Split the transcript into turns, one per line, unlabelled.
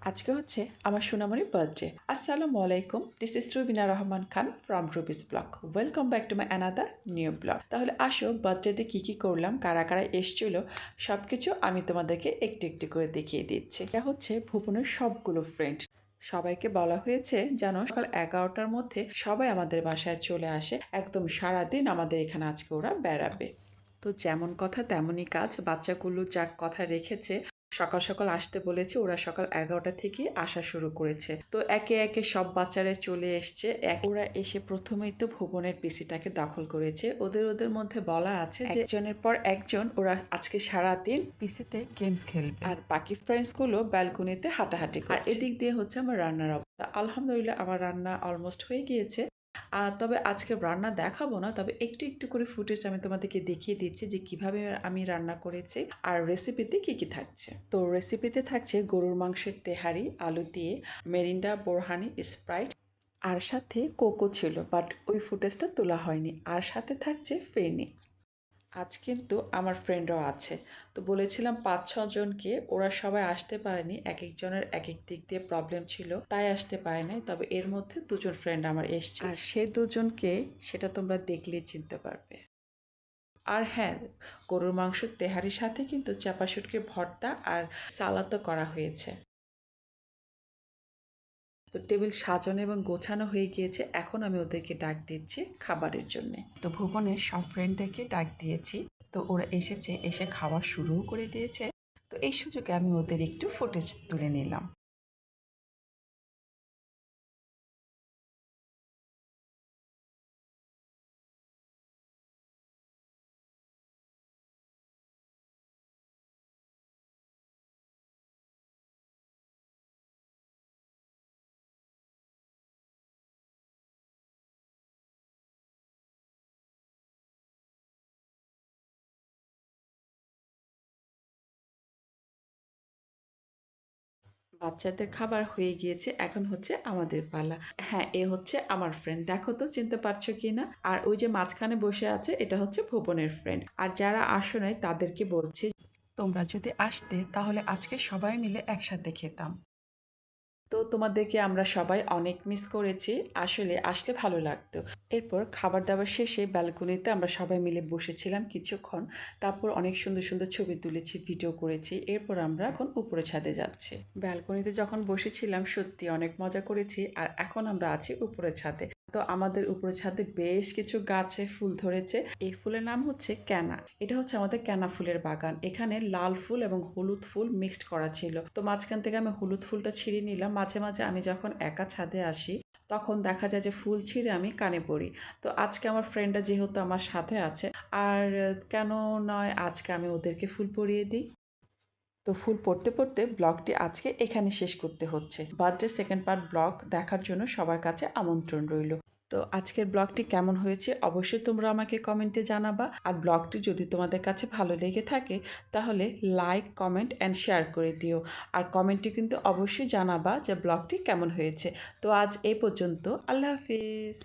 আজকে হচ্ছে আমার সোনামণির বার্থডে। আসসালামু আলাইকুম, this is Rubina Rahman Khan from Rubi's blog. Welcome back to my another new blog. তাহলে আসো বার্থডেতে কী কী করলাম, কারা কারা এসেছিল, সব কিছু আমি তোমাদেরকে একটু একটু করে দেখিয়ে দিচ্ছি। এটা হচ্ছে ভুবনের সবগুলো ফ্রেন্ড। সবাইকে বলা হয়েছে যেন সকাল 11টার মধ্যে সবাই আমাদের বাসায় চলে আসে। একদম সারাদিন আমাদের এখানে আজকে ওরা বেড়াবে। তো যেমন কথা তেমনই কাজ, বাচ্চাগুলো যা কথা রেখেছে সকাল সকাল আসতে বলেছে, ওরা সকাল 11টা থেকে আসা শুরু করেছে। তো একে একে সব বাচ্চারা চলে এসছে। ওরা এসে প্রথমেই তো ভুবনের পিসিটাকে দখল করেছে। ওদের মধ্যে বলা আছে যে একজনের পর একজন ওরা আজকে সারাদিন পিসিতে গেমস খেলবে, আর বাকি ফ্রেন্ডসগুলো ব্যালকনিতে হাঁটাহাঁটি করে। আর এদিক দিয়ে হচ্ছে আমার রান্নার অবস্থা। আলহামদুলিল্লাহ আমার রান্না অলমোস্ট হয়ে গিয়েছে। তবে আজকে রান্না দেখাবো না, তবে একটু একটু করে ফুটেজ আমি তোমাদেরকে দেখিয়ে দিচ্ছি যে কিভাবে আমি রান্না করেছি আর রেসিপিতে কি কি থাকছে। তো রেসিপিতে থাকছে গরুর মাংসের তেহারি আলু দিয়ে, মেরিন্ডা, বোরহানি, স্প্রাইট, আর সাথে কোকো ছিল, বাট ওই ফুটেজটা তোলা হয়নি। আর সাথে থাকছে ফেনি। আজ কিন্তু আমার ফ্রেন্ডরাও আছে। তো বলেছিলাম 5-6 জনকে, ওরা সবাই আসতে পারেনি, এক একজনের এক এক দিক দিয়ে প্রবলেম ছিল, তাই আসতে পারে নাই। তবে এর মধ্যে 2জন ফ্রেন্ড আমার এসছে, আর সে 2জনকে সেটা তোমরা দেখলেই চিনতে পারবে। আর হ্যাঁ, গরুর মাংস তেহারির সাথে কিন্তু চাপা শুটকির ভর্তা আর সালাদও করা হয়েছে। তো টেবিল সাজানো এবং গোছানো হয়ে গিয়েছে, এখন আমি ওদেরকে ডাক দিচ্ছি খাবারের জন্যে। তো ভুবনের সব ফ্রেন্ডদেরকে ডাক দিয়েছি। তো ওরা এসেছে, এসে খাওয়া শুরুও করে দিয়েছে। তো এই সুযোগে আমি ওদের একটু ফুটেজ তুলে নিলাম। বাচ্চাদের খাবার হয়ে গিয়েছে, এখন হচ্ছে আমাদের পালা। হ্যাঁ, এ হচ্ছে আমার ফ্রেন্ড, দেখো তো চিনতে পারছো কি না। আর ওই যে মাঝখানে বসে আছে, এটা হচ্ছে ভুবনের ফ্রেন্ড। আর যারা আসো নাই তাদেরকে বলছি, তোমরা যদি আসতে তাহলে আজকে সবাই মিলে একসাথে খেতাম। তো তোমাদেরকে আমরা সবাই অনেক মিস করেছি, আসলে আসলে ভালো লাগতো। এরপর খাবার দাবার শেষে ব্যালকনিতে আমরা সবাই মিলে বসেছিলাম কিছুক্ষণ। তারপর অনেক সুন্দর সুন্দর ছবি তুলেছি, ভিডিও করেছি। এরপর আমরা এখন উপরে ছাদে যাচ্ছি। ব্যালকনিতে যখন বসেছিলাম সত্যি অনেক মজা করেছি, আর এখন আমরা আছি উপরে ছাদে। তো আমাদের উপরে ছাদে বেশ কিছু গাছে ফুল ধরেছে। এই ফুলের নাম হচ্ছে ক্যানা। এটা হচ্ছে আমাদের ক্যানা ফুলের বাগান। এখানে লাল ফুল এবং হলুদ ফুল মিক্সড করা ছিল। তো মাঝখান থেকে আমি হলুদ ফুলটা ছিঁড়ে নিলাম। মাঝে মাঝে আমি যখন একা ছাদে আসি তখন দেখা যায় যে ফুল ছিঁড়ে আমি কানে পড়ি। তো আজকে আমার ফ্রেন্ডরা যেহেতু আমার সাথে আছে, আর কেন নয় আজকে আমি ওদেরকে ফুল পরিয়ে দিই। তো ফুল পড়তে পড়তে ব্লগটি আজকে এখানে শেষ করতে হচ্ছে। বার্থডে সেকেন্ড পার্ট ব্লগ দেখার জন্য সবার কাছে আমন্ত্রণ রইল। তো আজকের ব্লগটি কেমন হয়েছে অবশ্যই তোমরা আমাকে কমেন্টে জানাবা। আর ব্লগটি যদি তোমাদের কাছে ভালো লেগে থাকে তাহলে লাইক, কমেন্ট অ্যান্ড শেয়ার করে দিও। আর কমেন্টে কিন্তু অবশ্যই জানাবা যে ব্লগটি কেমন হয়েছে। তো আজ এই পর্যন্ত, আল্লাহ হাফিজ।